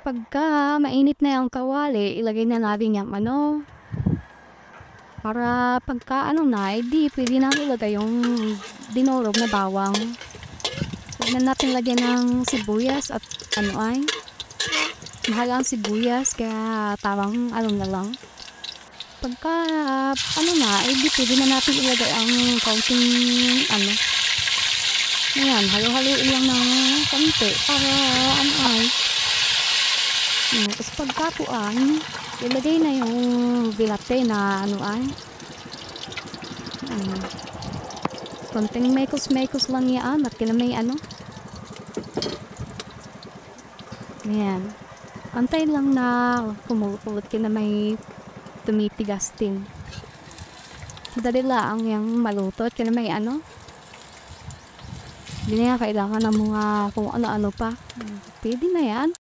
Pagka mainit na yung kawali, ilagay na natin yung para pagka na, edi pwede na ilagay yung dinurog na bawang. Huwag na natin lagyan ng sibuyas at mahal ang sibuyas, kaya tawang na lang. Pagka na, edi pwede na natin ilagay ang kaunting ayan, halo-haloin lang ng konti para tapos pagkapuan, ilagay na yung bilate na konting mekos-mekos lang yan at kinamay ayan, antay lang na kumukulot kinamay tumitigas din. Dali lang yung maluto at kinamay hindi na kailangan ng mga kung ano-ano pa. Pwede na yan.